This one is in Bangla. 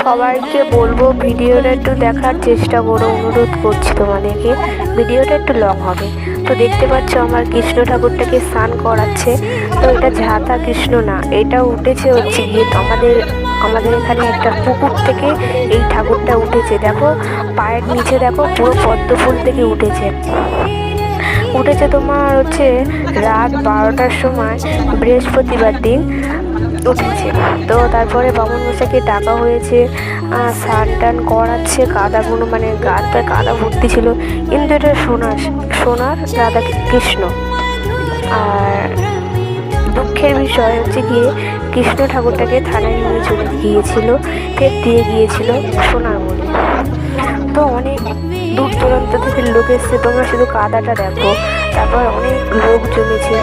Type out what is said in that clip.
সবাইকে বলবো ভিডিওটা একটু দেখার চেষ্টা করো, অনুরোধ করছি তোমাদেরকে। ভিডিওটা একটু লং হবে। তো দেখতে পাচ্ছ আমার কৃষ্ণ ঠাকুরটাকে স্নান করাচ্ছে। তো এটা ঝাঁথা কৃষ্ণ না, এটা উঠেছে হচ্ছে গিয়ে আমাদের এখানে একটা পুকুর থেকে এই ঠাকুরটা উঠেছে। দেখো পায়ের নিচে দেখো পুরো পদ্ম ফুল থেকে উঠেছে তোমার হচ্ছে রাত 12টার সময় বৃহস্পতিবার দিন উঠেছে। তো তারপরে বামুন মশাইকে ডাকা হয়েছে, স্নান টান করাচ্ছে। কাদাগুলো মানে গাছ পায়ে কাদা ভর্তি ছিল, কিন্তু এটা সোনার রাধা কৃষ্ণ। আর দুঃখের বিষয় হচ্ছে গিয়ে কৃষ্ণ ঠাকুরটাকে থানায় নিয়ে চলে গিয়েছিল, ফের দিয়ে গিয়েছিল সোনার বলে। তো অনেক দূর দূরান্ত থেকে লোক এসছে, তোমরা শুধু কাদাটা দেখো। তারপর অনেক লোক জমেছে।